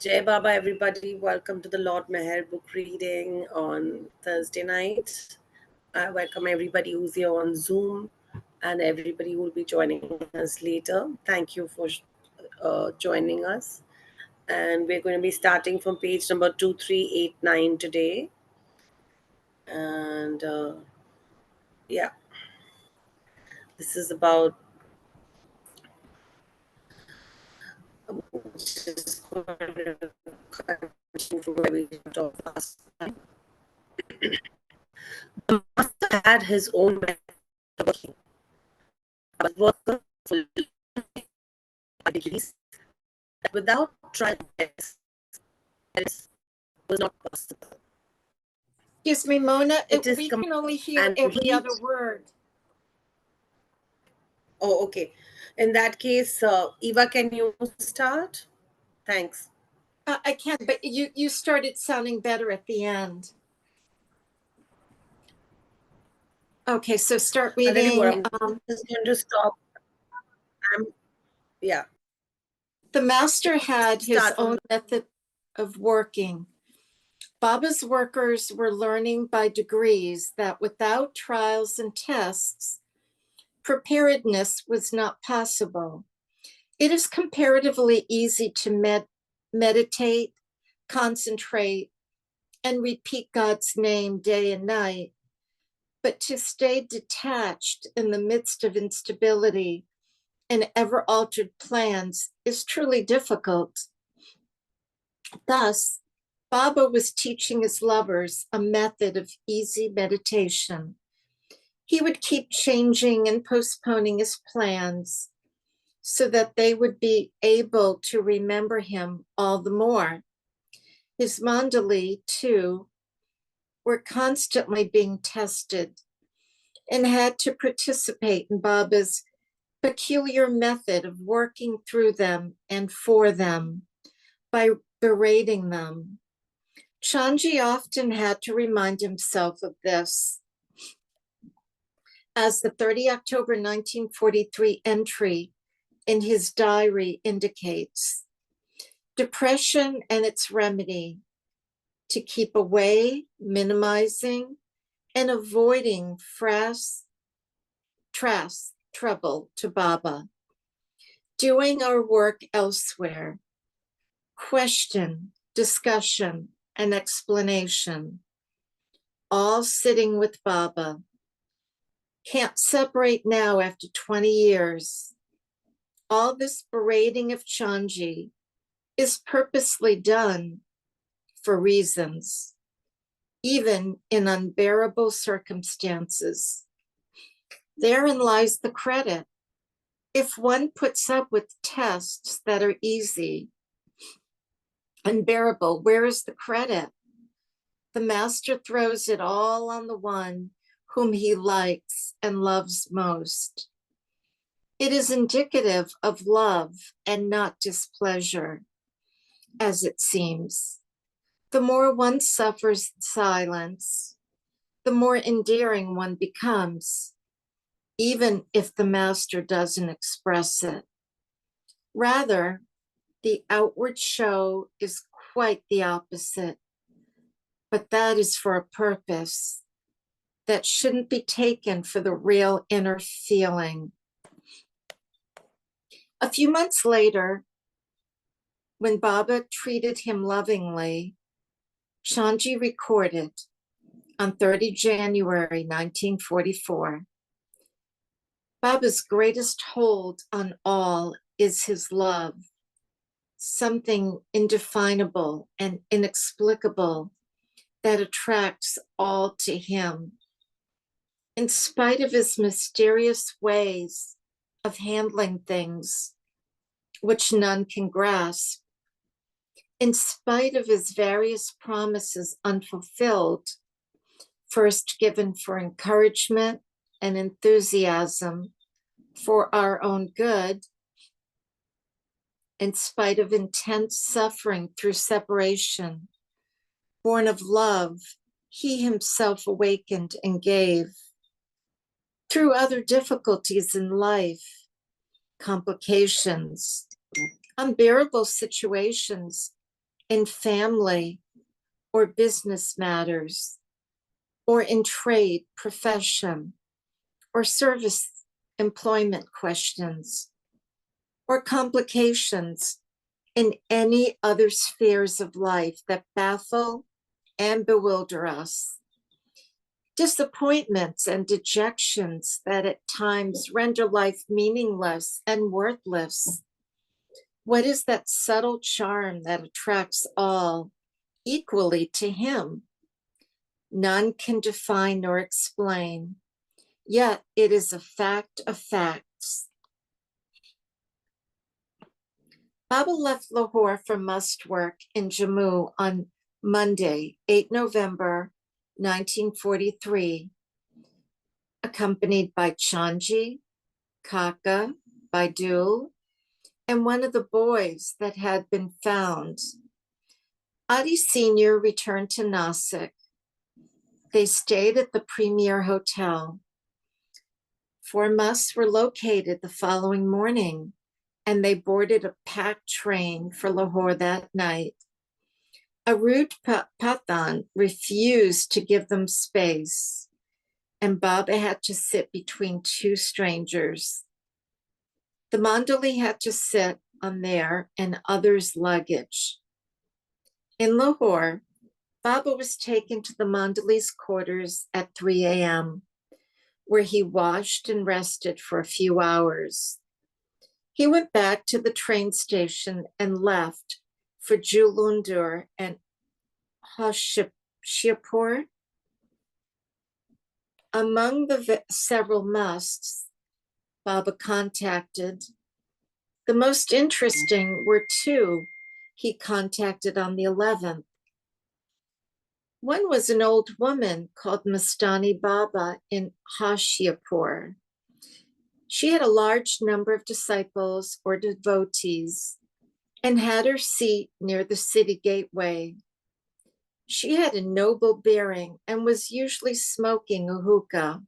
Jai Baba, everybody. Welcome to the Lord Meher book reading on Thursday night. I welcome everybody who's here on Zoom and everybody who will be joining us later. Thank you for joining us. And we're going to be starting from page number 2389 today. And yeah, this is about which is going to continue from where we left off last time. The master had his own method of working, but worker for degrees that without trial tests was not possible. Excuse me, Mona, We can only hear every other word. Oh, okay. In that case, Eva, can you start? Thanks. I can, but you started sounding better at the end. Okay, so start reading. I'm just going to stop. Yeah. The master had his own method of working. Baba's workers were learning by degrees that without trials and tests, preparedness was not possible. It is comparatively easy to meditate, concentrate, and repeat God's name day and night, but to stay detached in the midst of instability and ever-altered plans is truly difficult. Thus, Baba was teaching his lovers a method of easy meditation. He would keep changing and postponing his plans so that they would be able to remember him all the more. His mandali, too, were constantly being tested and had to participate in Baba's peculiar method of working through them and for them by berating them. Chanji often had to remind himself of this. As the 30 October 1943 entry in his diary indicates, depression and its remedy: to keep away, minimizing, and avoiding trouble to Baba, doing our work elsewhere, question, discussion, and explanation, all sitting with Baba. Can't separate now after 20 years. All this berating of Chanji is purposely done for reasons, even in unbearable circumstances. Therein lies the credit. If one puts up with tests that are easy, unbearable, where is the credit? The master throws it all on the one whom he likes and loves most. It is indicative of love and not displeasure, as it seems. The more one suffers in silence, the more endearing one becomes, even if the master doesn't express it. Rather, the outward show is quite the opposite, but that is for a purpose that shouldn't be taken for the real inner feeling. A few months later, when Baba treated him lovingly, Chanji recorded on 30 January 1944, Baba's greatest hold on all is his love, something indefinable and inexplicable that attracts all to him. In spite of his mysterious ways of handling things, which none can grasp, in spite of his various promises unfulfilled, first given for encouragement and enthusiasm for our own good, in spite of intense suffering through separation, born of love, he himself awakened and gave. Through other difficulties in life, complications, unbearable situations, in family or business matters, or in trade, profession, or service employment questions, or complications in any other spheres of life that baffle and bewilder us. Disappointments and dejections that at times render life meaningless and worthless. What is that subtle charm that attracts all equally to him? None can define nor explain, yet it is a fact of facts. Baba left Lahore for must work in Jammu on Monday, 8 November 1943, accompanied by Chanji, Kaka, Baidul, and one of the boys that had been found. Adi Sr. returned to Nasik. They stayed at the Premier Hotel. 4 musts were located the following morning, and they boarded a packed train for Lahore that night. A rude Pathan refused to give them space, and Baba had to sit between 2 strangers. The Mandali had to sit on their and others' luggage. In Lahore, Baba was taken to the Mandali's quarters at 3 a.m., where he washed and rested for a few hours. He went back to the train station and left for Julundur and Hoshiarpur. Among the several musts Baba contacted, the most interesting were 2 he contacted on the 11th. One was an old woman called Mastani Baba in Hoshiarpur. She had a large number of disciples or devotees and had her seat near the city gateway. She had a noble bearing and was usually smoking a hookah.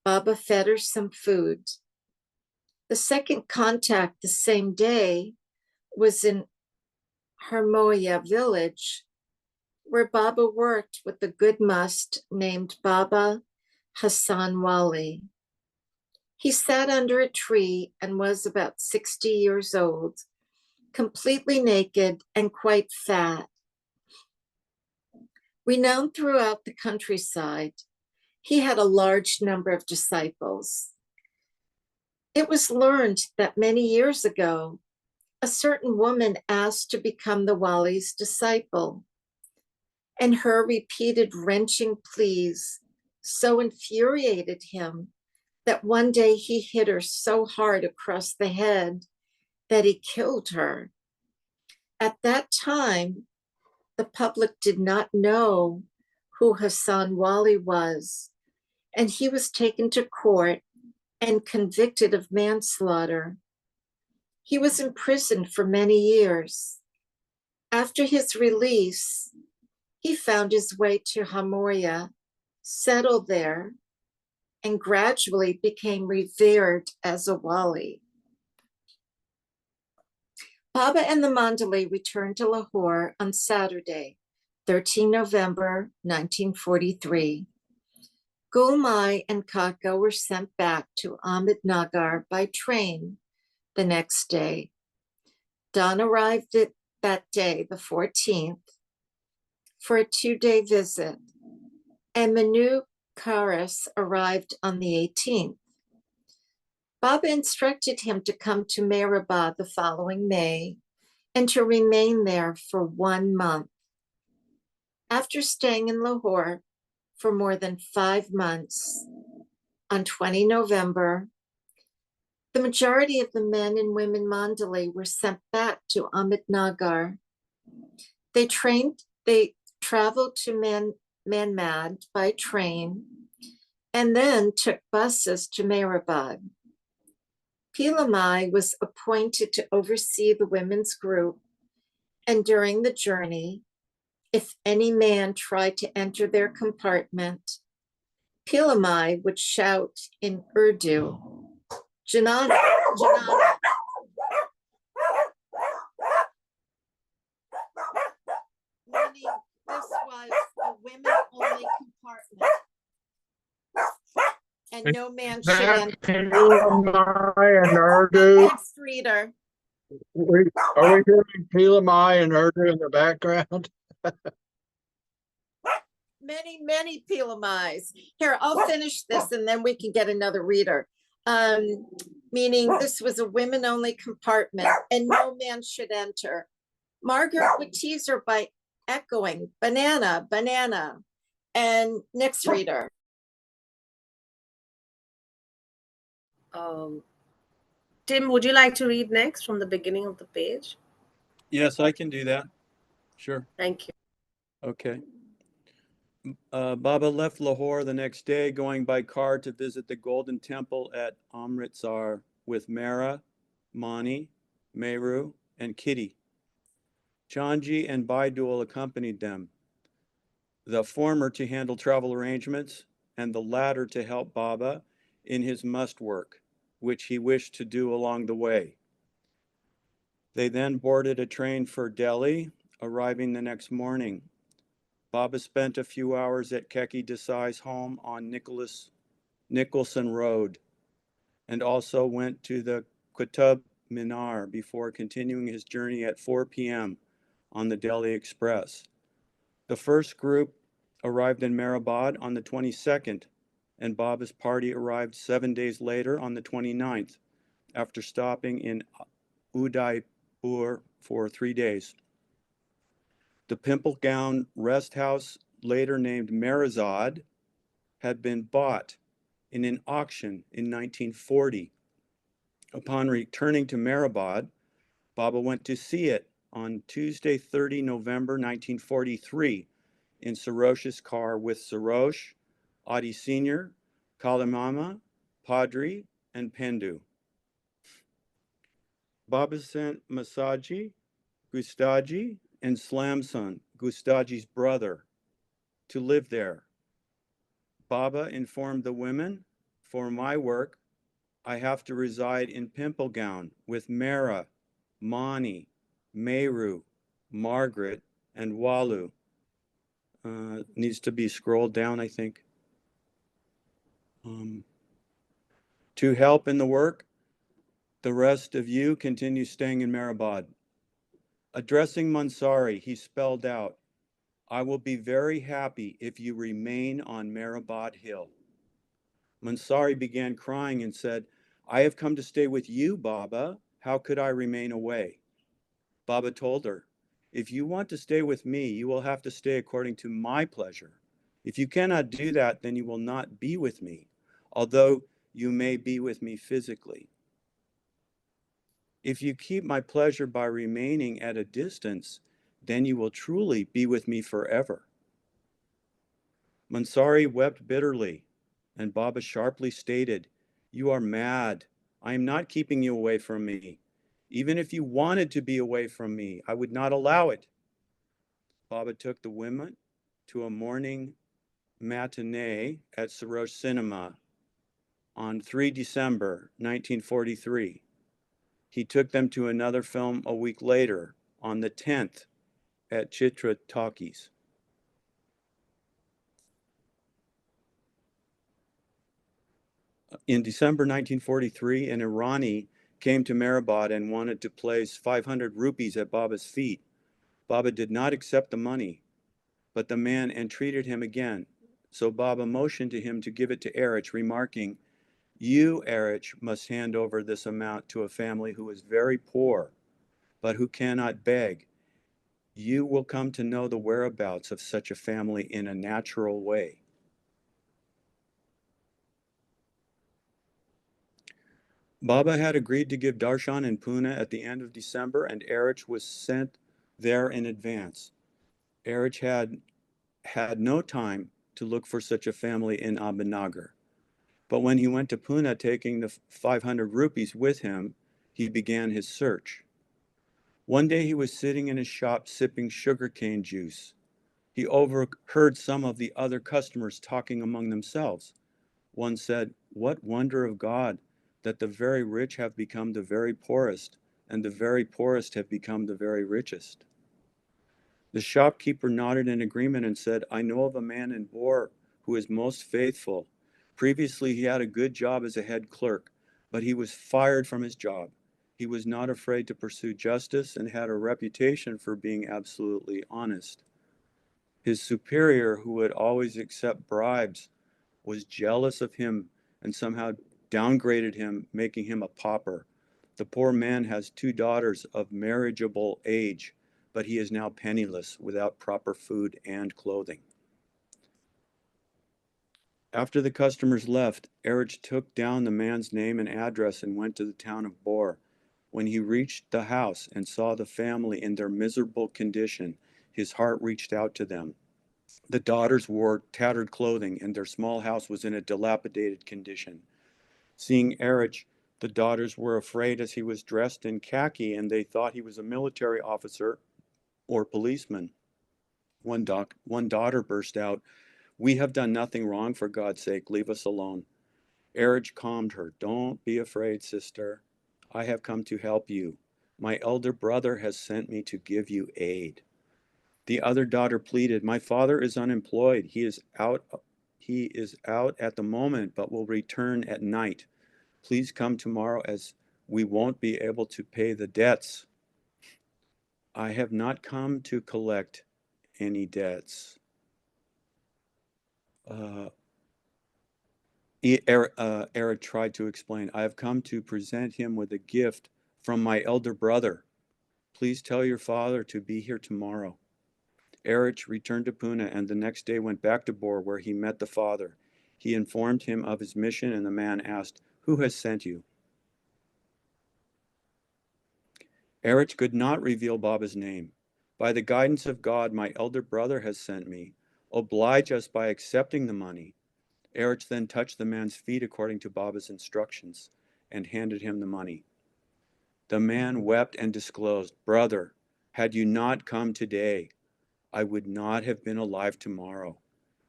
Baba fed her some food. The second contact the same day was in Harmoya village, where Baba worked with a good must named Baba Hassan Wali. He sat under a tree and was about 60 years old, completely naked and quite fat. Renowned throughout the countryside, he had a large number of disciples. It was learned that many years ago, a certain woman asked to become the Wali's disciple, and her repeated wrenching pleas so infuriated him that one day he hit her so hard across the head that he killed her. At that time, the public did not know who Hassan Wali was, and he was taken to court and convicted of manslaughter. He was imprisoned for many years. After his release, he found his way to Hamoria, settled there, and gradually became revered as a Wali. Baba and the Mandali returned to Lahore on Saturday, 13 November 1943. Gulmai and Kaka were sent back to Ahmednagar by train the next day. Don arrived that day, the 14th, for a 2-day visit, and Manu Karas arrived on the 18th. Baba instructed him to come to Meherabad the following May and to remain there for 1 month. After staying in Lahore for more than 5 months, on 20 November, the majority of the men and women Mandali were sent back to Ahmednagar. They traveled to Manmad by train and then took buses to Meherabad. Pilamai was appointed to oversee the women's group, and during the journey, if any man tried to enter their compartment, Pilamai would shout in Urdu, Janana, Janana. and no man should That's enter. Pilamai and The Urdu. next reader. Are we hearing Pilamai and Urdu in the background? Many, many Pilamais. Here, I'll finish this and then we can get another reader. Meaning this was a women-only compartment and no man should enter. Margaret would tease her by echoing, banana, banana. And next reader. Tim, would you like to read next from the beginning of the page? Yes, I can do that. Sure. Thank you. Okay. Baba left Lahore the next day, going by car to visit the Golden Temple at Amritsar with Mehera, Mani, Meheru, and Kitty. Chanji and Baidul accompanied them, the former to handle travel arrangements and the latter to help Baba in his must work, which he wished to do along the way. They then boarded a train for Delhi, arriving the next morning. Baba spent a few hours at Keki Desai's home on Nicholson Road and also went to the Qutub Minar before continuing his journey at 4 p.m. on the Delhi Express. The first group arrived in Meherabad on the 22nd, and Baba's party arrived 7 days later on the 29th, after stopping in Udaipur for 3 days. The Pimple Gown Rest House, later named Meherzad, had been bought in an auction in 1940. Upon returning to Meherabad, Baba went to see it on Tuesday, 30 November 1943, in Sarosh's car with Sarosh, Adi Sr., Kalimama, Padri, and Pendu. Baba sent Masaji, Gustaji, and Slamson, Gustaji's brother, to live there. Baba informed the women, for my work, I have to reside in Pimple Gown with Mehera, Mani, Meheru, Margaret, and Walu. Needs to be scrolled down, I think. To help in the work, the rest of you continue staying in Meherabad. Addressing Mansari, he spelled out, I will be very happy if you remain on Meherabad Hill. Mansari began crying and said, I have come to stay with you, Baba. How could I remain away? Baba told her, if you want to stay with me, you will have to stay according to my pleasure. If you cannot do that, then you will not be with me, although you may be with me physically. If you keep my pleasure by remaining at a distance, then you will truly be with me forever. Mansari wept bitterly, and Baba sharply stated, you are mad. I am not keeping you away from me. Even if you wanted to be away from me, I would not allow it. Baba took the women to a morning matinee at Sarosh Cinema on 3 December 1943. He took them to another film a week later, on the 10th, at Chitra Talkies. In December 1943, an Irani came to Meherabad and wanted to place 500 rupees at Baba's feet. Baba did not accept the money, but the man entreated him again. So Baba motioned to him to give it to Erich, remarking, you, Erich, must hand over this amount to a family who is very poor, but who cannot beg. You will come to know the whereabouts of such a family in a natural way. Baba had agreed to give darshan in Pune at the end of December, and Erich was sent there in advance. Erich had no time to look for such a family in Ahmednagar. But when he went to Pune taking the 500 rupees with him, he began his search. One day he was sitting in his shop sipping sugarcane juice. He overheard some of the other customers talking among themselves. One said, what wonder of God that the very rich have become the very poorest, and the very poorest have become the very richest. The shopkeeper nodded in agreement and said, I know of a man in Bor who is most faithful, Previously, he had a good job as a head clerk, but he was fired from his job. He was not afraid to pursue justice and had a reputation for being absolutely honest. His superior, who would always accept bribes, was jealous of him and somehow downgraded him, making him a pauper. The poor man has 2 daughters of marriageable age, but he is now penniless, without proper food and clothing. After the customers left, Erich took down the man's name and address and went to the town of Bor. When he reached the house and saw the family in their miserable condition, his heart reached out to them. The daughters wore tattered clothing, and their small house was in a dilapidated condition. Seeing Erich, the daughters were afraid, as he was dressed in khaki and they thought he was a military officer or policeman. One daughter burst out, "We have done nothing wrong, for God's sake, leave us alone." Erich calmed her. "Don't be afraid, sister. I have come to help you. My elder brother has sent me to give you aid." The other daughter pleaded, "My father is unemployed. He is out at the moment, but will return at night. Please come tomorrow, as we won't be able to pay the debts." "I have not come to collect any debts." Eric tried to explain. "I have come to present him with a gift from my elder brother. Please tell your father to be here tomorrow." Erich returned to Pune and the next day went back to Bor, where he met the father. He informed him of his mission, and the man asked, "Who has sent you?" Erich could not reveal Baba's name. "By the guidance of God, my elder brother has sent me. Oblige us by accepting the money." Erich then touched the man's feet according to Baba's instructions and handed him the money. The man wept and disclosed, "Brother, had you not come today, I would not have been alive tomorrow.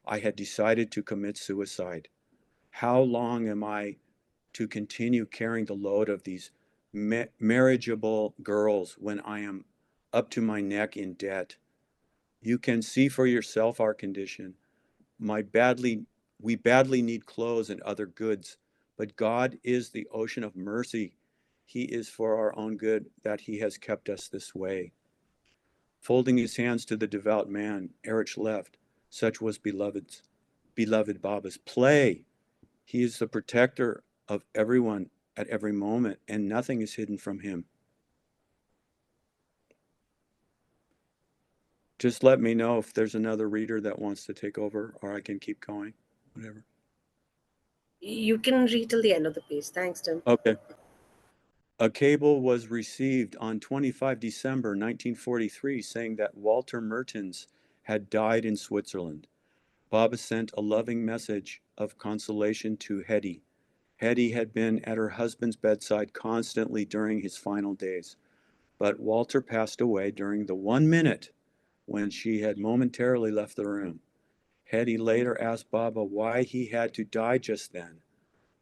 I had decided to commit suicide. How long am I to continue carrying the load of these marriageable girls when I am up to my neck in debt? You can see for yourself our condition. We badly need clothes and other goods, but God is the ocean of mercy. He is for our own good that he has kept us this way." Folding his hands to the devout man, Erich left. Such was beloved Baba's play. He is the protector of everyone at every moment, and nothing is hidden from him. Just let me know if there's another reader that wants to take over, or I can keep going, whatever. You can read till the end of the page. Thanks, Tim. Okay. A cable was received on 25 December 1943 saying that Walter Mertens had died in Switzerland. Baba sent a loving message of consolation to Hetty. Hetty had been at her husband's bedside constantly during his final days, but Walter passed away during the 1 minute when she had momentarily left the room. Hetty later asked Baba why he had to die just then.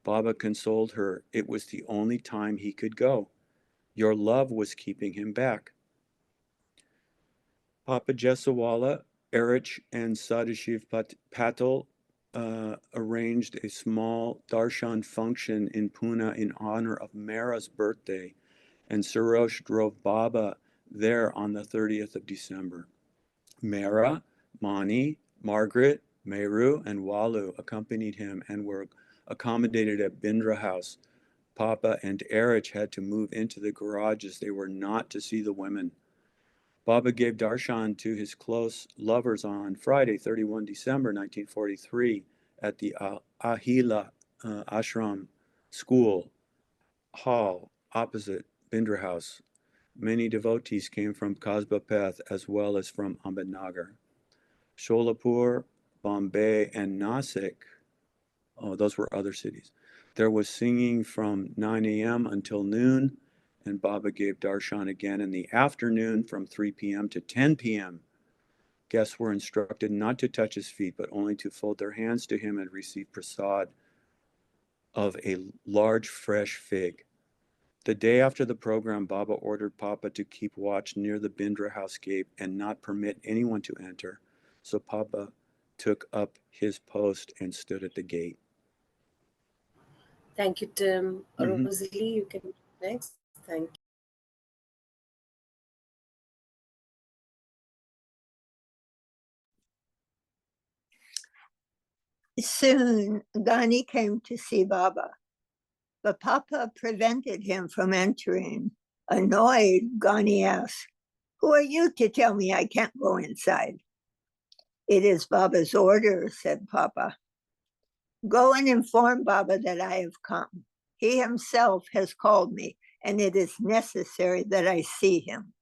Baba consoled her. It was the only time he could go. Your love was keeping him back. Papa Jesawala, Erich, and Sadashiv Patel arranged a small darshan function in Pune in honor of Mehera's birthday, and Sarosh drove Baba there on the 30th of December. Mehera, Mani, Margaret, Meru, and Walu accompanied him and were accommodated at Bindra House. Papa and Erich had to move into the garage as they were not to see the women. Baba gave darshan to his close lovers on Friday, 31 December 1943, at the Ahila Ashram School Hall opposite Bindra House. Many devotees came from Kasba Path as well as from Ahmednagar. Sholapur, Bombay, and Nasik, those were other cities. There was singing from 9 a.m. until noon, and Baba gave darshan again in the afternoon from 3 p.m. to 10 p.m. Guests were instructed not to touch his feet, but only to fold their hands to him and receive prasad of a large fresh fig. The day after the program, Baba ordered Papa to keep watch near the Bindra house gate and not permit anyone to enter. So Papa took up his post and stood at the gate. Thank you, Tim. Mhm. Rosalie, you can next. Thank you. Soon, Gani came to see Baba, but Papa prevented him from entering. Annoyed, Gani asked, "Who are you to tell me I can't go inside?" "It is Baba's order," said Papa. "Go and inform Baba that I have come. He himself has called me, and it is necessary that I see him.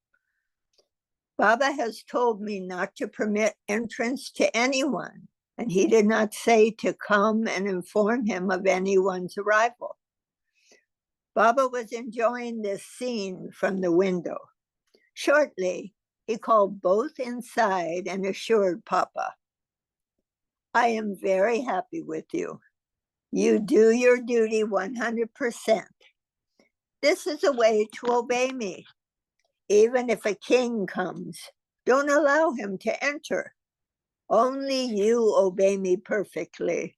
Baba has told me not to permit entrance to anyone, and he did not say to come and inform him of anyone's arrival." Baba was enjoying this scene from the window. Shortly, he called both inside and assured Papa, "I am very happy with you. You do your duty 100%. This is a way to obey me. Even if a king comes, don't allow him to enter. Only you obey me perfectly.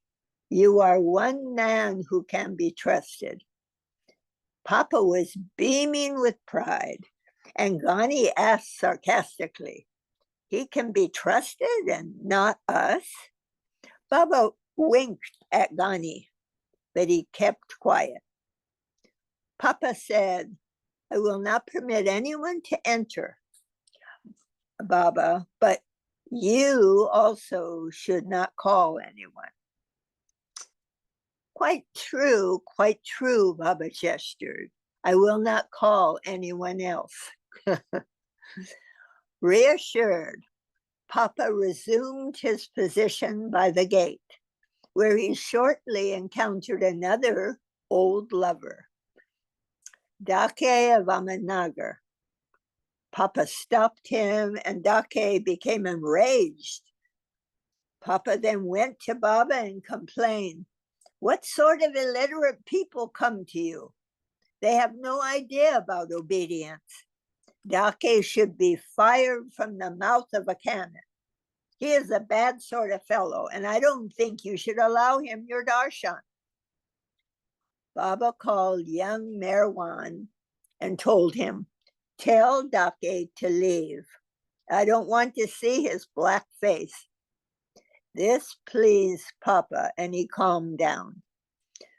You are one man who can be trusted." Papa was beaming with pride, and Gani asked sarcastically, "He can be trusted and not us?" Baba winked at Gani, but he kept quiet. Papa said, "I will not permit anyone to enter, Baba, but you also should not call anyone." Quite true, Baba gestured. "I will not call anyone else." Reassured, Papa resumed his position by the gate, where he shortly encountered another old lover, Dake of Ahmednagar. Papa stopped him, and Dake became enraged. Papa then went to Baba and complained, "What sort of illiterate people come to you? They have no idea about obedience. Dake should be fired from the mouth of a cannon. He is a bad sort of fellow, and I don't think you should allow him your darshan." Baba called young Merwan and told him, "Tell Dake to leave. I don't want to see his black face." This pleased Papa, and he calmed down.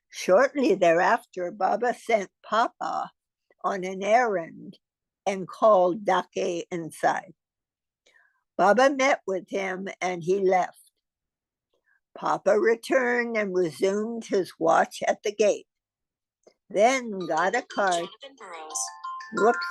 Shortly thereafter, Baba sent Papa on an errand and called Dake inside. Baba met with him and he left. Papa returned and resumed his watch at the gate. Then got a card. Whoops.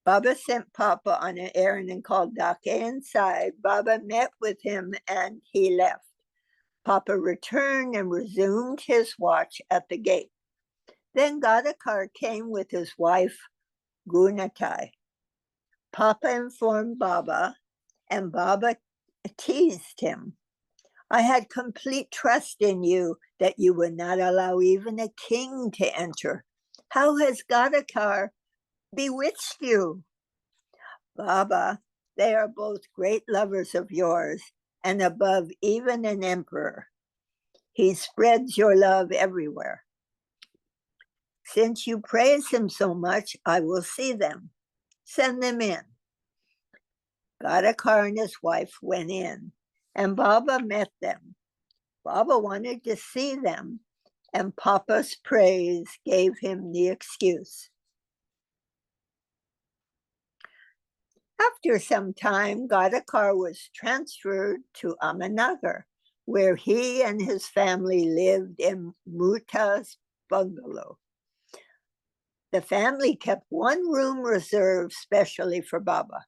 Baba sent Papa on an errand and called Dake inside. Baba met with him and he left. Papa returned and resumed his watch at the gate. Then Gadakar came with his wife, Gunatai. Papa informed Baba, and Baba teased him. "I had complete trust in you that you would not allow even a king to enter. How has Gadakar bewitched you?" "Baba, they are both great lovers of yours and above even an emperor. He spreads your love everywhere. Since you praise him so much, I will see them. Send them in." Gadakar and his wife went in, and Baba met them. Baba wanted to see them, and Papa's praise gave him the excuse. After some time, Gadakar was transferred to Ahmednagar, where he and his family lived in Muta's bungalow. The family kept one room reserved specially for Baba,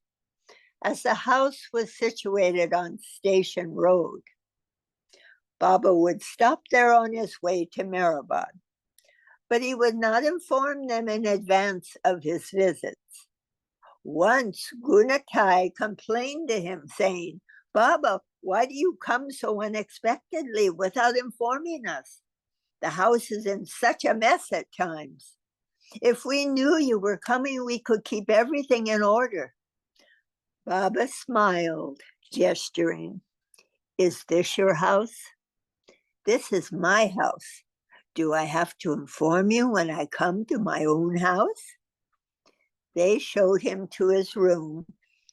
as the house was situated on Station Road. Baba would stop there on his way to Mehrabad, but he would not inform them in advance of his visits. Once Gunatai complained to him, saying, "Baba, why do you come so unexpectedly without informing us? The house is in such a mess at times. If we knew you were coming, we could keep everything in order." Baba smiled, gesturing. Is this your house? This is my house. Do I have to inform you when I come to my own house? They showed him to his room,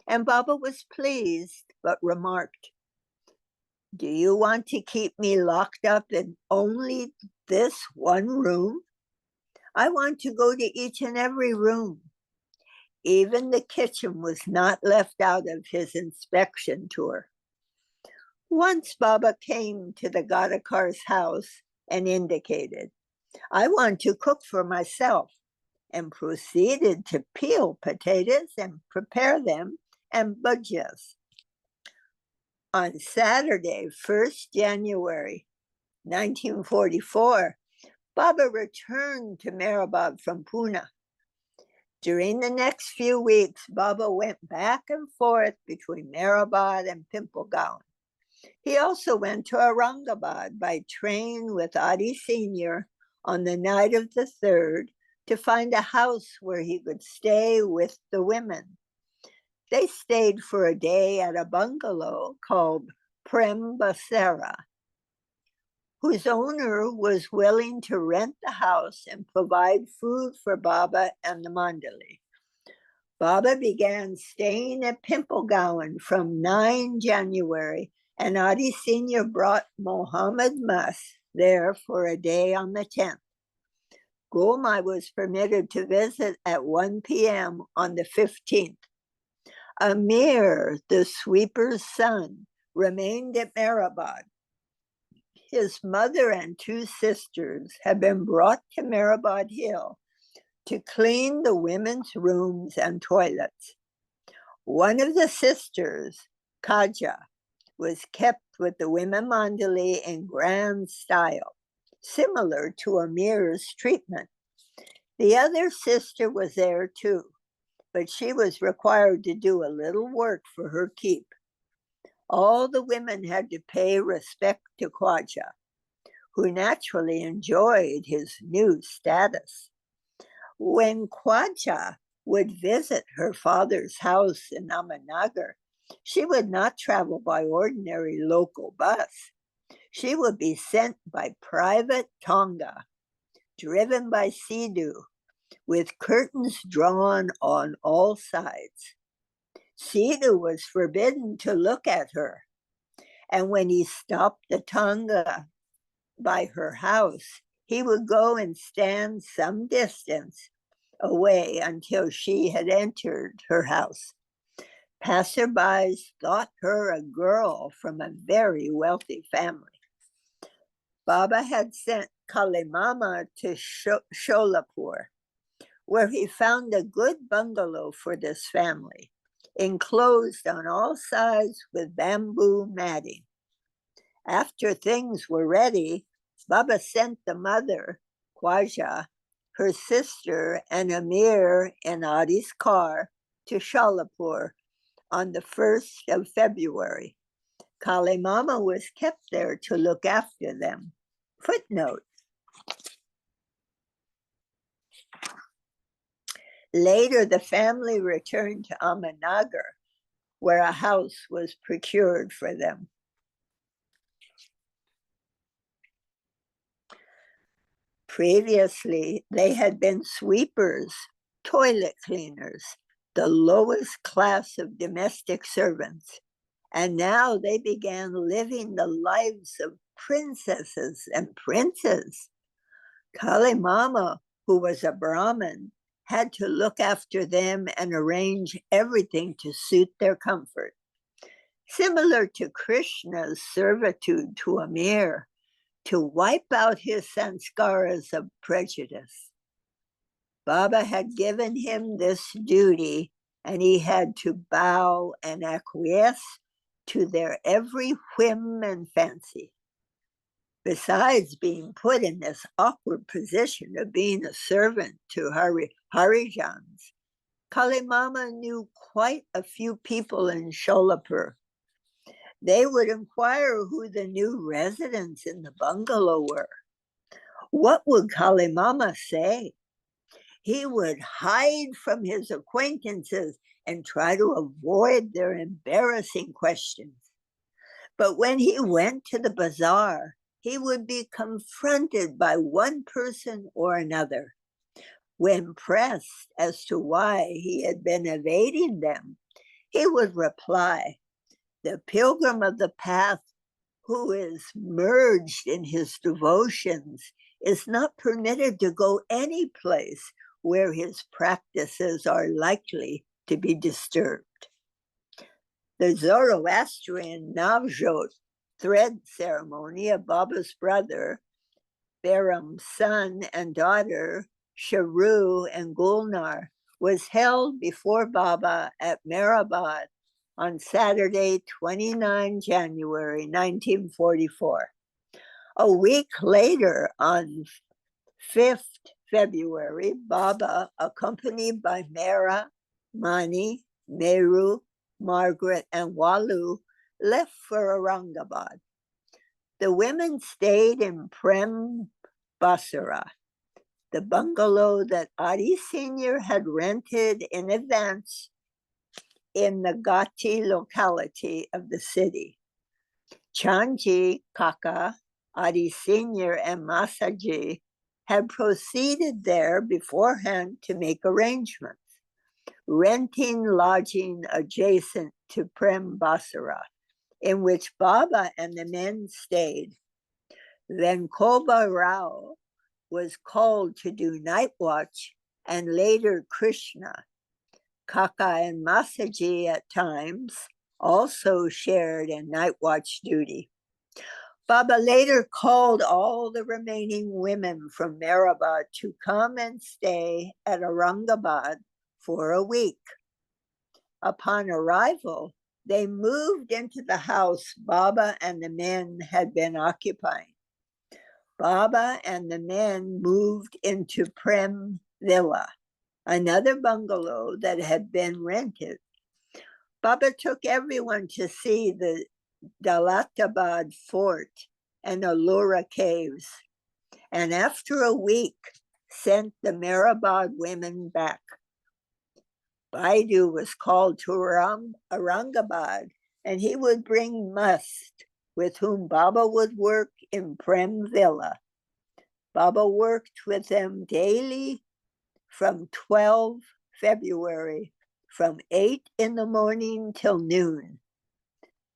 and Baba was pleased, but remarked, do you want to keep me locked up in only this one room? I want to go to each and every room. Even the kitchen was not left out of his inspection tour. Once Baba came to the Gadakar's house and indicated, I want to cook for myself, and proceeded to peel potatoes and prepare them and bhajiyas. On Saturday, 1st January 1944, Baba returned to Meherabad from Pune. During the next few weeks, Baba went back and forth between Meherabad and Pimplegaon. He also went to Aurangabad by train with Adi Sr. on the night of the 3rd to find a house where he could stay with the women. They stayed for a day at a bungalow called Prem Basera, whose owner was willing to rent the house and provide food for Baba and the Mandali. Baba began staying at Pimplegowan from 9 January, and Adi Sr. brought Mohammed Mas there for a day on the 10th. Gulmai was permitted to visit at 1 p.m. on the 15th. Amir, the sweeper's son, remained at Meherabad. His mother and 2 sisters had been brought to Meherabad Hill to clean the women's rooms and toilets. One of the sisters, Kaja, was kept with the women Mandali in grand style, similar to Amir's treatment. The other sister was there too, but she was required to do a little work for her keep. All the women had to pay respect to Khwaja, who naturally enjoyed his new status. When Khwaja would visit her father's house in Ahmednagar, she would not travel by ordinary local bus. She would be sent by private tonga, driven by Sidhu, with curtains drawn on all sides. Sidhu was forbidden to look at her, and when he stopped the tonga by her house, he would go and stand some distance away until she had entered her house. Passerbys thought her a girl from a very wealthy family. Baba had sent Kalimama to Sholapur, where he found a good bungalow for this family, enclosed on all sides with bamboo matting. After things were ready, Baba sent the mother, Khwaja, her sister, and Amir in Adi's car to Sholapur on the 1st of February. Kalimama was kept there to look after them. Footnote: later, the family returned to Ahmednagar, where a house was procured for them. Previously, they had been sweepers, toilet cleaners, the lowest class of domestic servants, and now they began living the lives of princesses and princes. Kalimama, who was a Brahmin, had to look after them and arrange everything to suit their comfort. Similar to Krishna's servitude to Amir, to wipe out his sanskaras of prejudice. Baba had given him this duty, and he had to bow and acquiesce to their every whim and fancy. Besides being put in this awkward position of being a servant to Harijans, Kalimama knew quite a few people in Sholapur. They would inquire who the new residents in the bungalow were. What would Kalimama say? He would hide from his acquaintances and try to avoid their embarrassing questions. But when he went to the bazaar, he would be confronted by one person or another. When pressed as to why he had been evading them, he would reply, "The pilgrim of the path who is merged in his devotions is not permitted to go any place where his practices are likely to be disturbed." The Zoroastrian Navjot thread ceremony of Baba's brother, Behram's son and daughter, Sharu and Gulnar, was held before Baba at Meherabad on Saturday, 29 January 1944. A week later, on 5th February, Baba, accompanied by Mera, Mani, Meru, Margaret, and Walu, left for Aurangabad. The women stayed in Prem Basara, the bungalow that Adi Sr. had rented in advance in the Gati locality of the city. Chanji, Kaka, Adi Sr., and Masaji had proceeded there beforehand to make arrangements, renting lodging adjacent to Prem Basara, in which Baba and the men stayed. Then Koba Rao was called to do night watch, and later Krishna. Kaka and Masaji at times also shared in night watch duty. Baba later called all the remaining women from Meherabad to come and stay at Aurangabad for a week. Upon arrival, they moved into the house Baba and the men had been occupying. Baba and the men moved into Prem Villa, another bungalow that had been rented. Baba took everyone to see the Dalatabad fort and Allura caves, and after a week sent the Meherabad women back. Baidu was called to Aurangabad, and he would bring Must, with whom Baba would work in Prem Villa. Baba worked with them daily from 12 February, from 8 in the morning till noon.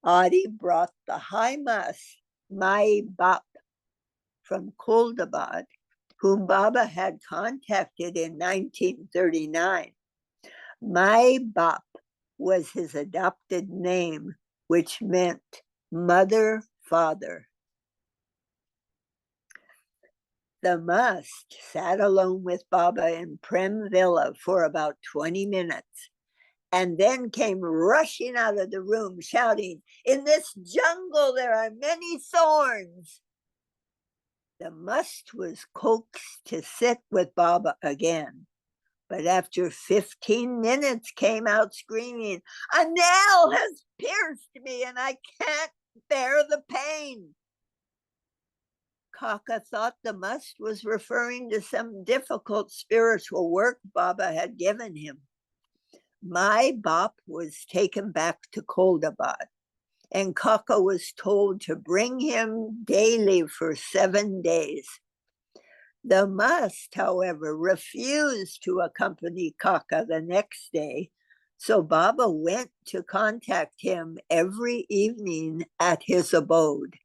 Adi brought the High Must, Mai Bap, from Kuldabad, whom Baba had contacted in 1939. Mai Bap was his adopted name, which meant mother, father. The Must sat alone with Baba in Prem Villa for about 20 minutes, and then came rushing out of the room shouting, "In this jungle there are many thorns." The Must was coaxed to sit with Baba again, but after 15 minutes came out screaming, "A nail has pierced me and I can't bear the pain." Kaka thought the Must was referring to some difficult spiritual work Baba had given him. Mai Bap was taken back to Kuldabad, and Kaka was told to bring him daily for 7 days. The Must, however, refused to accompany Kaka the next day, so Baba went to contact him every evening at his abode.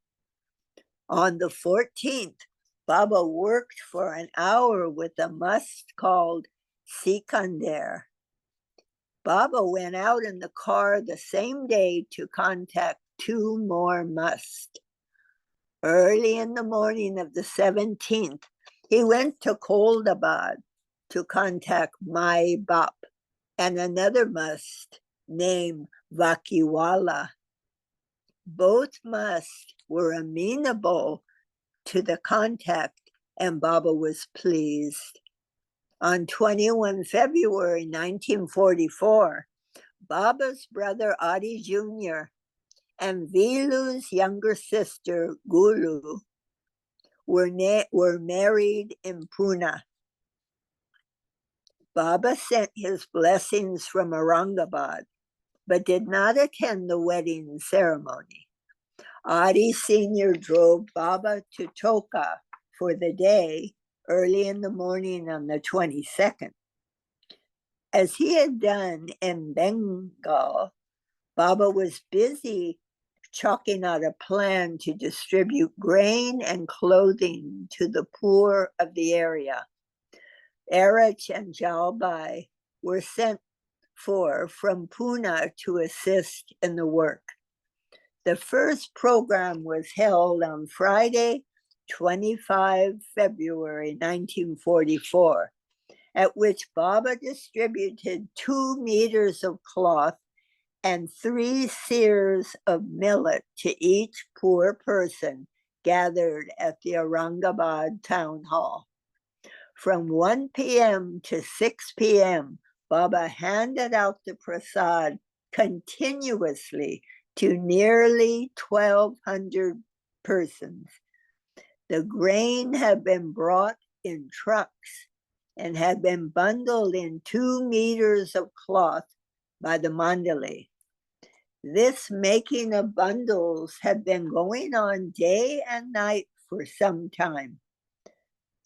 On the 14th, Baba worked for an hour with a Must called Sikandar. Baba went out in the car the same day to contact 2 more Must. Early in the morning of the 17th, he went to Kuldabad to contact Mai Bap and another Must named Vakiwala. Both Must were amenable to the contact, and Baba was pleased. On 21 February 1944, Baba's brother Adi Jr. and Vilu's younger sister Gulu were married in Pune. Baba sent his blessings from Aurangabad, but did not attend the wedding ceremony. Adi Sr. drove Baba to Toka for the day early in the morning on the 22nd. As he had done in Bengal, Baba was busy chalking out a plan to distribute grain and clothing to the poor of the area. Erich and Jalbai were sent for from Pune to assist in the work. The first program was held on Friday, 25 February 1944, at which Baba distributed 2 meters of cloth and 3 seers of millet to each poor person gathered at the Aurangabad town hall. From 1 p.m. to 6 p.m., Baba handed out the prasad continuously to nearly 1,200 persons. The grain had been brought in trucks and had been bundled in 2 meters of cloth by the mandali. This making of bundles had been going on day and night for some time.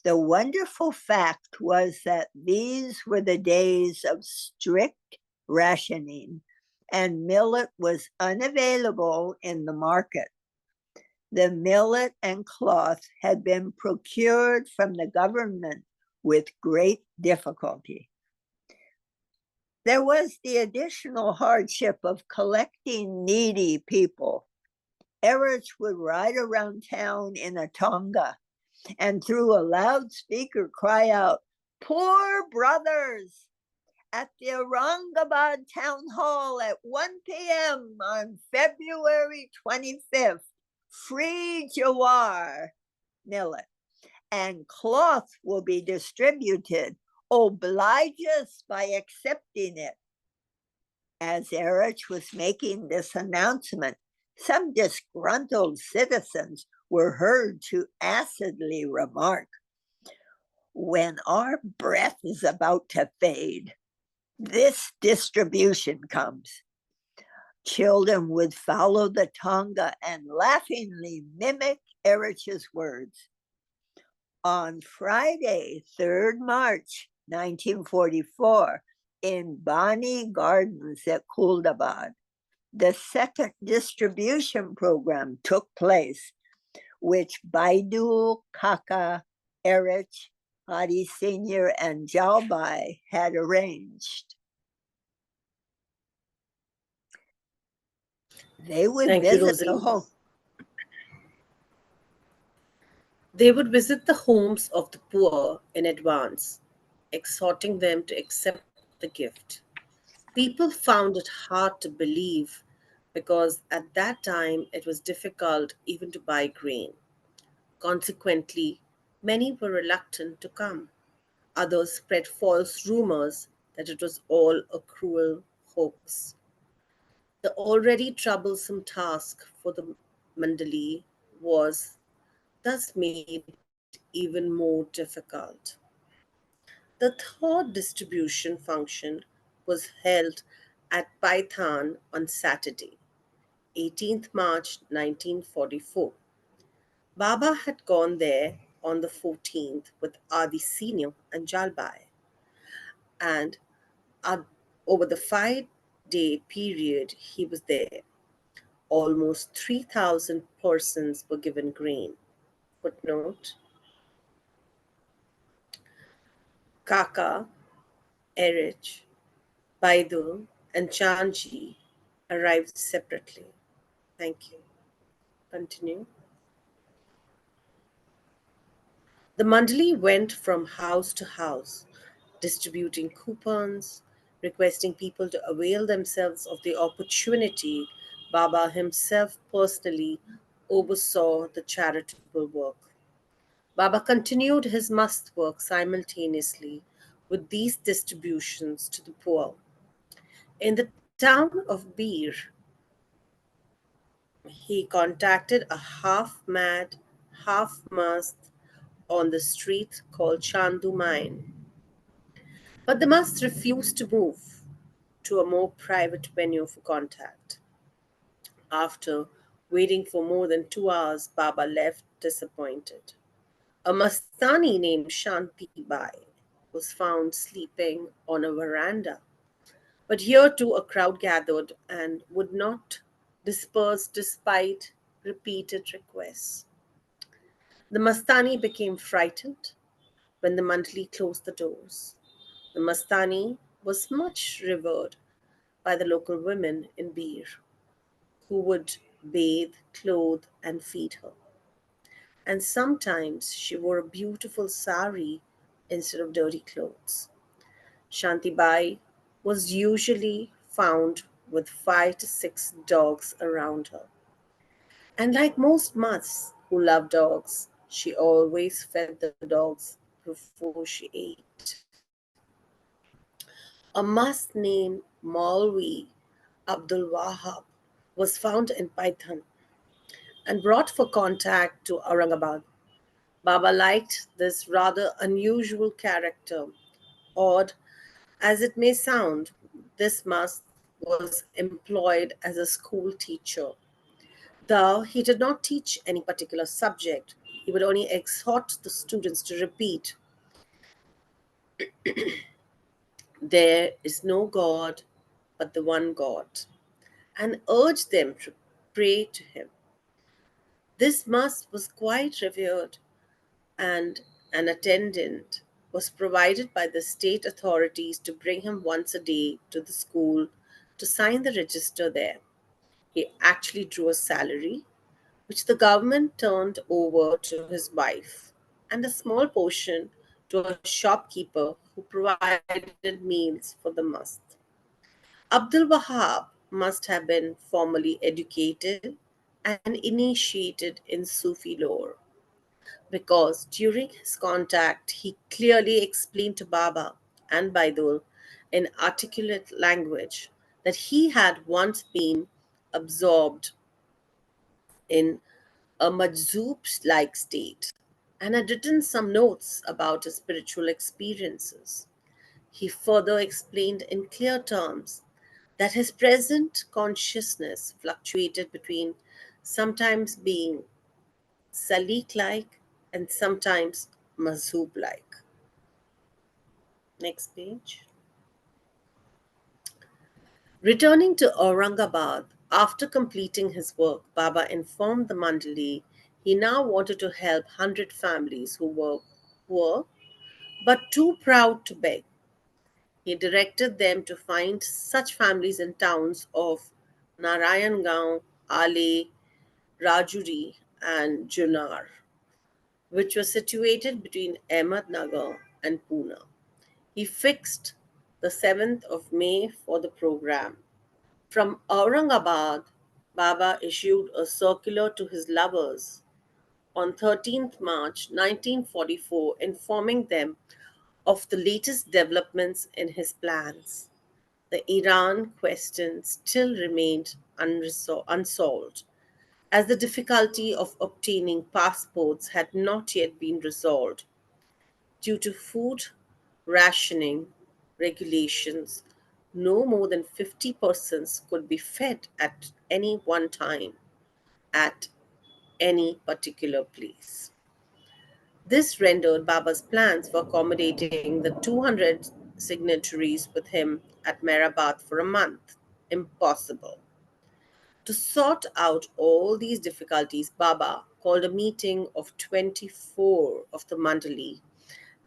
The wonderful fact was that these were the days of strict rationing, and millet was unavailable in the market. The millet and cloth had been procured from the government with great difficulty. There was the additional hardship of collecting needy people. Erich would ride around town in a tonga and through a loudspeaker cry out, "Poor brothers, at the Aurangabad town hall at 1 p.m. on February 25th, free jawar millet and cloth will be distributed. Oblige us by accepting it." As Erich was making this announcement, some disgruntled citizens were heard to acidly remark, "When our breath is about to fade, this distribution comes." Children would follow the tonga and laughingly mimic Erich's words. On Friday, 3rd March 1944, in Bani Gardens at Kuldabad, the second distribution program took place, which Baidu, Kaka, Erich, Adi Sr., and Jalbai had arranged. They would Thank you, visit the Rosalie. home. They would visit the homes of the poor in advance, exhorting them to accept the gift. People found it hard to believe because at that time it was difficult even to buy grain. Consequently, many were reluctant to come. Others spread false rumors that it was all a cruel hoax. The already troublesome task for the Mandali was thus made even more difficult. The third distribution function was held at Paithan on Saturday, 18th March 1944. Baba had gone there on the 14th with Adi Senior and Jalbai, and over the 5-day period he was there, almost 3,000 persons were given grain. Footnote: Kaka, Erich, Baidu, and Chanji arrived separately. Thank you. Continue. The Mandali went from house to house, distributing coupons, requesting people to avail themselves of the opportunity. Baba himself personally oversaw the charitable work. Baba continued his mast work simultaneously with these distributions to the poor. In the town of Bir, he contacted a half-mad, half-masked on the street called Chandu Mine. But they must refuse to move to a more private venue for contact. After waiting for more than 2 hours, Baba left disappointed. A Mastani named Shanti Bai was found sleeping on a veranda. But here too a crowd gathered and would not disperse despite repeated requests. The Mastani became frightened when the Mandali closed the doors. The Mastani was much revered by the local women in Bir, who would bathe, clothe, and feed her. And sometimes she wore a beautiful sari instead of dirty clothes. Shantibai was usually found with 5 to 6 dogs around her. And like most musts who love dogs, she always fed the dogs before she ate. A must named Maulvi Abdul Wahab was found in Python and brought for contact to Aurangabad. Baba liked this rather unusual character. Odd as it may sound, this must was employed as a school teacher. Though he did not teach any particular subject, he would only exhort the students to repeat, "There is no God but the one God," and urge them to pray to him. This must was quite revered, and an attendant was provided by the state authorities to bring him once a day to the school to sign the register there. He actually drew a salary, which the government turned over to his wife, and a small portion to a shopkeeper who provided meals for the must. Abdul Wahab must have been formally educated and initiated in Sufi lore, because during his contact he clearly explained to Baba and Baidul in articulate language that he had once been absorbed in a majzoub like state and had written some notes about his spiritual experiences. He further explained in clear terms that his present consciousness fluctuated between sometimes being Salik like and sometimes Mazhub like. Next page. Returning to Aurangabad, after completing his work, Baba informed the Mandali he now wanted to help 100 families who were poor but too proud to beg. He directed them to find such families in towns of Narayangaon, Ale, Rajuri, and Junar, which were situated between Ahmednagar and Pune. He fixed the 7th of May for the program. From Aurangabad, Baba issued a circular to his lovers on 13th March 1944 informing them of the latest developments in his plans. The Iran question still remained unsolved, as the difficulty of obtaining passports had not yet been resolved. Due to food rationing regulations, no more than 50 persons could be fed at any one time at any particular place. This rendered Baba's plans for accommodating the 200 signatories with him at Mehrabad for a month impossible. To sort out all these difficulties, Baba called a meeting of 24 of the Mandali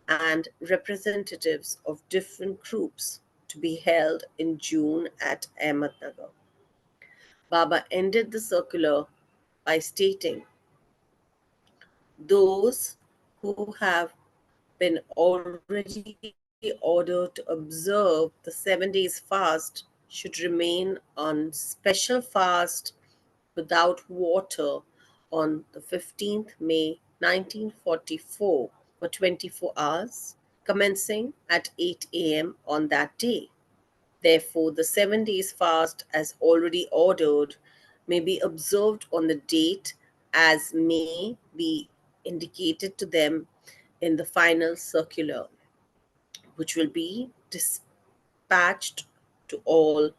and representatives of different groups to be held in June at Ahmednagar. Baba ended the circular by stating, "Those who have been already ordered to observe the 7 days fast should remain on special fast without water on the 15th May 1944 for 24 hours, commencing at 8 a.m. on that day. Therefore, the 7 days fast, as already ordered, may be observed on the date as may be indicated to them in the final circular, which will be dispatched to all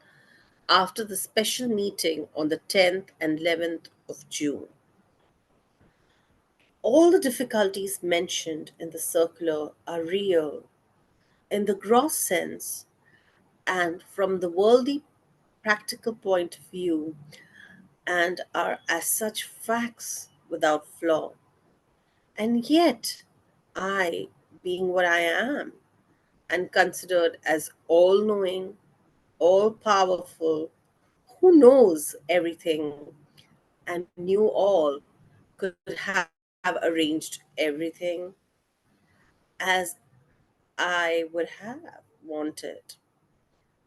after the special meeting on the 10th and 11th of June. All the difficulties mentioned in the circular are real in the gross sense, and from the worldly practical point of view, and are as such facts without flaw. And yet, I, being what I am, and considered as all knowing, all powerful, who knows everything and knew all, could have arranged everything as I would have wanted.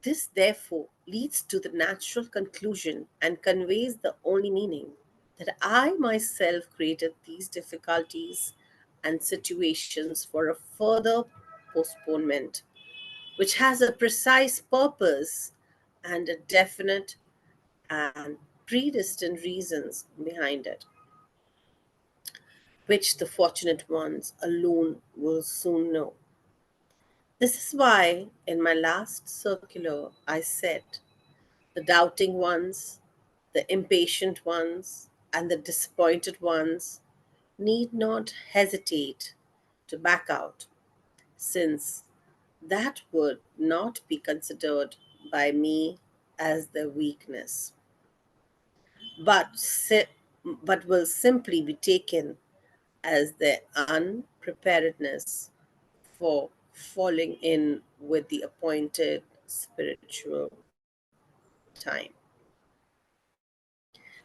This, therefore, leads to the natural conclusion and conveys the only meaning that I myself created these difficulties and situations for a further postponement, which has a precise purpose and a definite and predestined reasons behind it, which the fortunate ones alone will soon know. This is why, in my last circular, I said the doubting ones, the impatient ones, and the disappointed ones need not hesitate to back out, since that would not be considered by me as their weakness, but, but will simply be taken as their unpreparedness for falling in with the appointed spiritual time.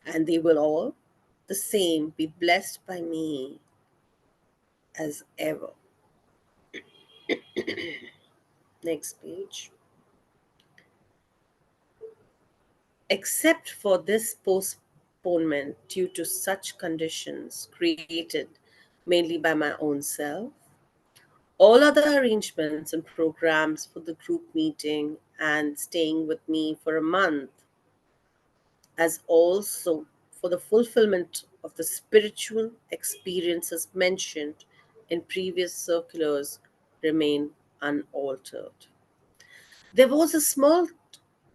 And they will all the same be blessed by me as ever. Next page. Except for this postponement due to such conditions created mainly by my own self, all other arrangements and programs for the group meeting and staying with me for a month, as also for the fulfillment of the spiritual experiences mentioned in previous circulars, remain unaltered. There was a small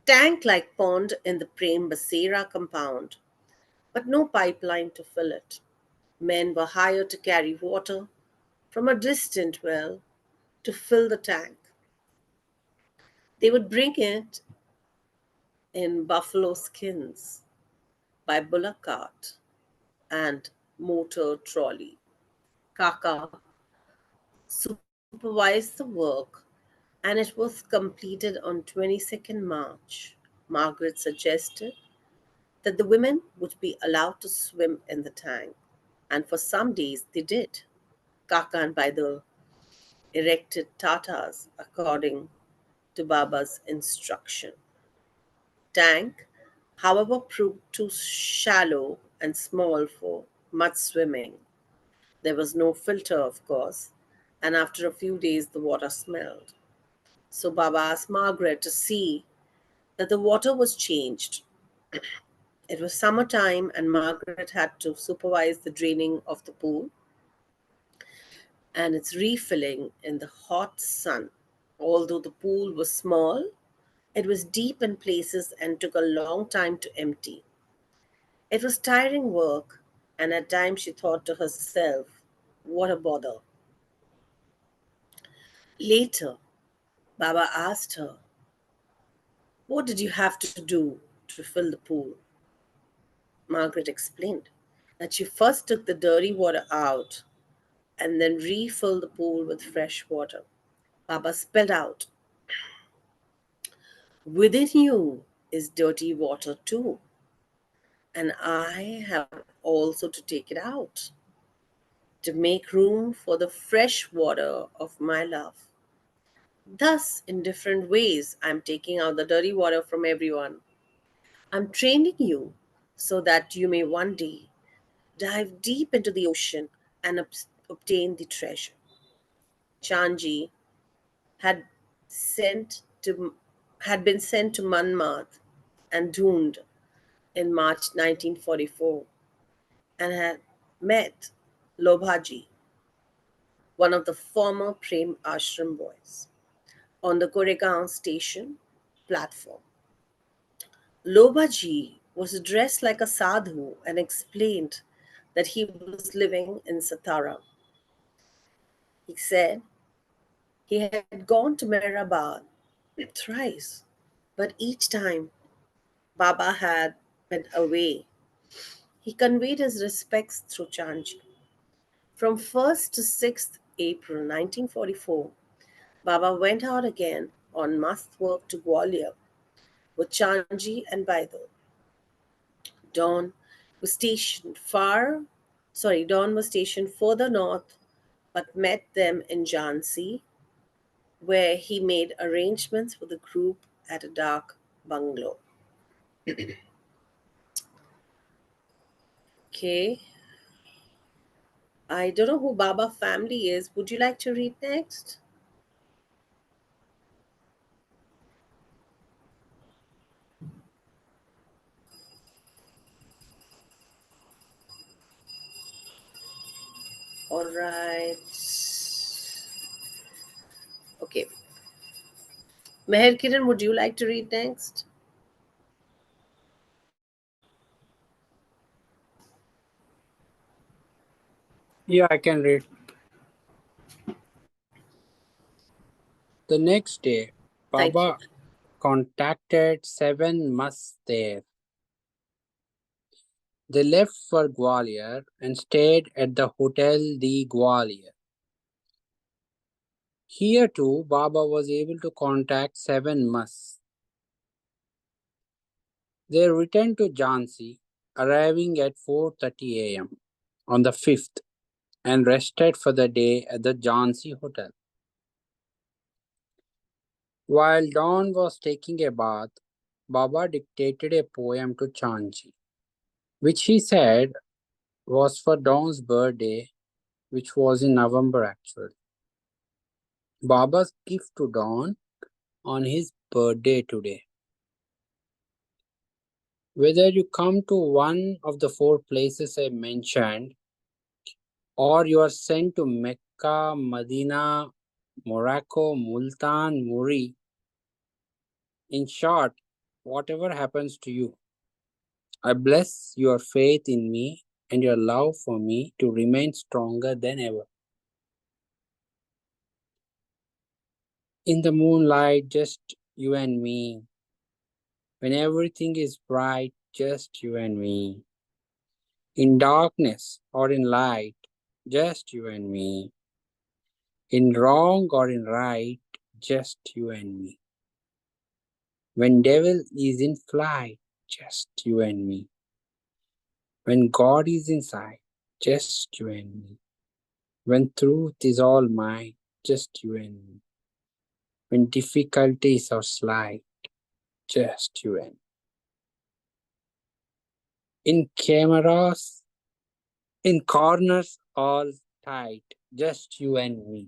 tank-like pond in the Prem Basera compound, but no pipeline to fill it. Men were hired to carry water from a distant well to fill the tank. They would bring it in buffalo skins by bullock cart and motor trolley. Kaka supervised the work, and it was completed on 22nd March. Margaret suggested that the women would be allowed to swim in the tank, and for some days they did. Kakan by the erected tatas according to Baba's instruction. Tank, however, proved too shallow and small for much swimming. There was no filter, of course, and after a few days the water smelled. So Baba asked Margaret to see that the water was changed. It was summertime, and Margaret had to supervise the draining of the pool and its refilling in the hot sun. Although the pool was small, it was deep in places and took a long time to empty. It was tiring work, and at times she thought to herself, what a bother. Later, Baba asked her, what did you have to do to fill the pool? Margaret explained that she first took the dirty water out and then refilled the pool with fresh water. Baba spelled out, within you is dirty water too, and I have also to take it out to make room for the fresh water of my love. Thus, in different ways, I'm taking out the dirty water from everyone. I'm training you so that you may one day dive deep into the ocean and obtain the treasure. Chanji had sent to had been sent to Manmath and Dhund in March 1944 and had met Lobhaji, one of the former Prem Ashram boys. on the Koregaon station platform. Lobaji was dressed like a sadhu and explained that he was living in Satara. He said he had gone to Meherabad thrice, but each time Baba had been away. He conveyed his respects through Chanji. From 1st to 6th April 1944, Baba went out again on must work to Gwalior with Chanji and Baidul. Dawn was stationed Dawn was stationed further north but met them in Jhansi, where he made arrangements for the group at a dark bungalow. Okay. I don't know who Baba family is. Would you like to read next? All right. Okay. Meher Kiran, would you like to read next? Yeah, I can read. The next day, Thank you. Baba contacted 7 musts there. They left for Gwalior and stayed at the Hotel de Gwalior. Here too, Baba was able to contact 7 musts. They returned to Jhansi, arriving at 4:30 a.m. on the 5th and rested for the day at the Jhansi Hotel. While Dawn was taking a bath, Baba dictated a poem to Chanji, which he said was for Dawn's birthday, which was in November actually. Baba's gift to Dawn on his birthday today. Whether you come to one of the 4 places I mentioned, or you are sent to Mecca, Medina, Morocco, Multan, Muri, in short, whatever happens to you, I bless your faith in me and your love for me to remain stronger than ever. In the moonlight, just you and me. When everything is bright, just you and me. In darkness or in light, just you and me. In wrong or in right, just you and me. When devil is in flight, just you and me. When God is inside, just you and me. When truth is all mine, just you and me. When difficulties are slight, just you and me. In cameras, in corners all tight, just you and me.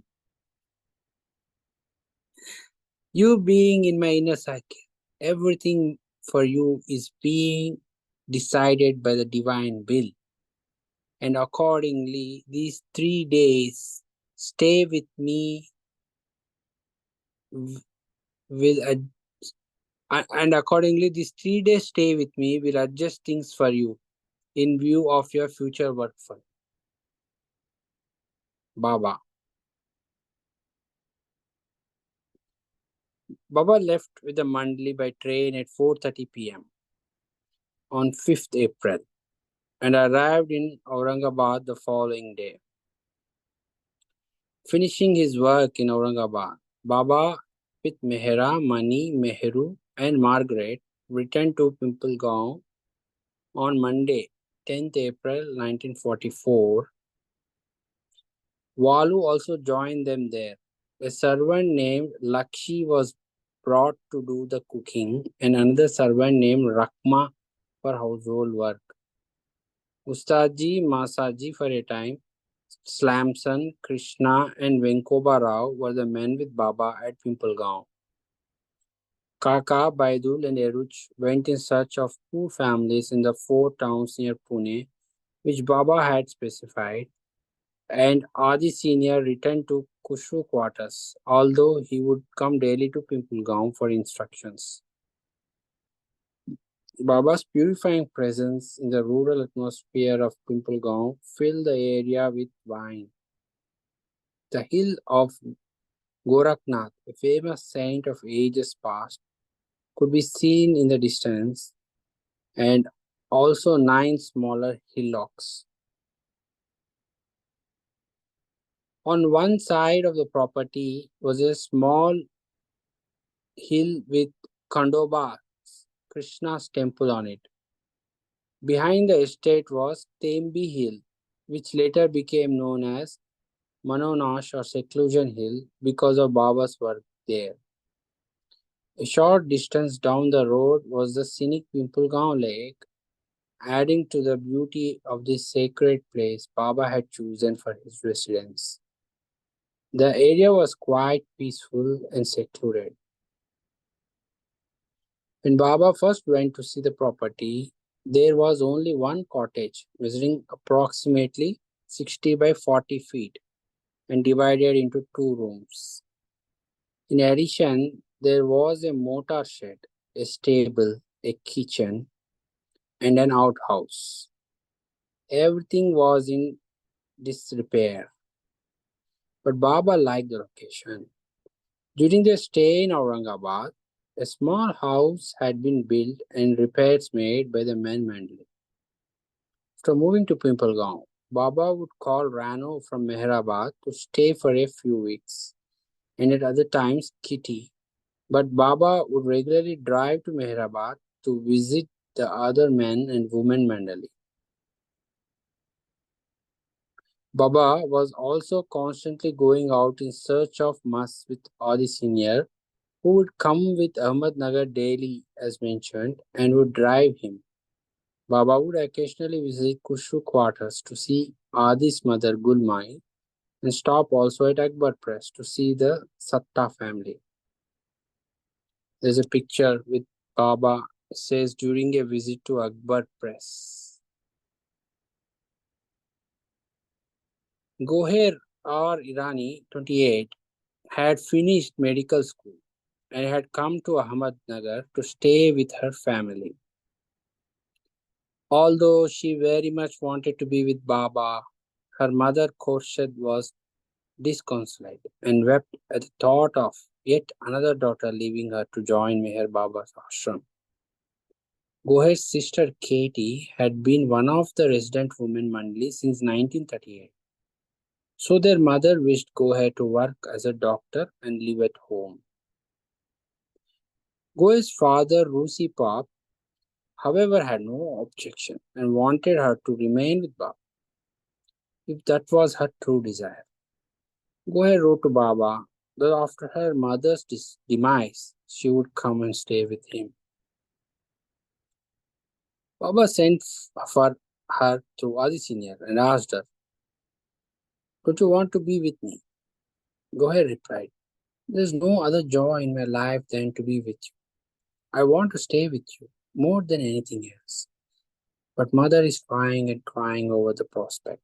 You being in my inner circle, everything for you is being decided by the divine will. And accordingly, these 3 days stay with me will and accordingly these 3 days stay with me will adjust things for you in view of your future work for Baba. Baba left with the Mandali by train at 4:30 p.m. on 5th April and arrived in Aurangabad the following day. Finishing his work in Aurangabad, Baba with Mehera, Mani, Meheru and Margaret returned to Pimplegaon on Monday, 10th April 1944. Walu also joined them there. A servant named Lakshi was brought to do the cooking and another servant named Rakma for household work. Ustadji, Masaji for a time, Slamson, Krishna and Venkoba Rao were the men with Baba at Pimplegaon. Kaka, Baidul and Eruch went in search of poor families in the 4 towns near Pune, which Baba had specified, and Adi Senior returned to Kushru quarters, although he would come daily to Pimpalgaon for instructions. Baba's purifying presence in the rural atmosphere of Pimpalgaon filled the area with wine. The hill of Gorakhnath, a famous saint of ages past, could be seen in the distance, and also 9 smaller hillocks. On one side of the property was a small hill with Khandoba, Krishna's temple on it. Behind the estate was Tembi Hill, which later became known as Manonash or Seclusion Hill because of Baba's work there. A short distance down the road was the scenic Pimpalgaon Lake, adding to the beauty of this sacred place Baba had chosen for his residence. The area was quite peaceful and secluded. When Baba first went to see the property, there was only one cottage measuring approximately 60 by 40 feet and divided into 2 rooms. In addition, there was a motor shed, a stable, a kitchen, and an outhouse. Everything was in disrepair, but Baba liked the location. During their stay in Aurangabad, a small house had been built and repairs made by the men manually. After moving to Pimpalgaon, Baba would call Rano from Meherabad to stay for a few weeks, and at other times Kitty. But Baba would regularly drive to Meherabad to visit the other men and women mandally. Baba was also constantly going out in search of Mas with Adi Senior, who would come with Ahmednagar daily as mentioned and would drive him. Baba would occasionally visit Kushru quarters to see Adi's mother Gulmai and stop also at Akbar Press to see the Satta family. There's a picture with Baba. It says during a visit to Akbar Press. Goher or Irani, 28, had finished medical school and had come to Ahmednagar to stay with her family. Although she very much wanted to be with Baba, her mother Khorshid was disconsolate and wept at the thought of yet another daughter leaving her to join Meher Baba's ashram. Goher's sister Katie had been one of the resident women mandali since 1938. So their mother wished Goher to work as a doctor and live at home. Goher's father, Rusi Pop, however, had no objection and wanted her to remain with Baba, if that was her true desire. Goher wrote to Baba that after her mother's demise, she would come and stay with him. Baba sent for her to Adi Senior and asked her, "Don't you want to be with me?" Goher replied, "There's no other joy in my life than to be with you. I want to stay with you more than anything else. But mother is crying and crying over the prospect.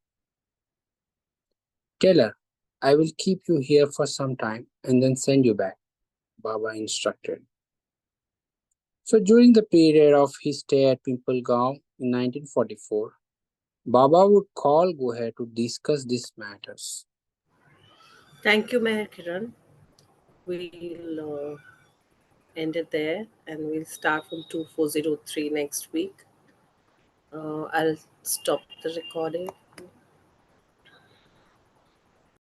Tell her, I will keep you here for some time and then send you back," Baba instructed. So during the period of his stay at Pimpalgaon in 1944, Baba would call Goher to discuss these matters. Thank you, Meher Kiran. We'll end it there and we'll start from 2403 next week. I'll stop the recording.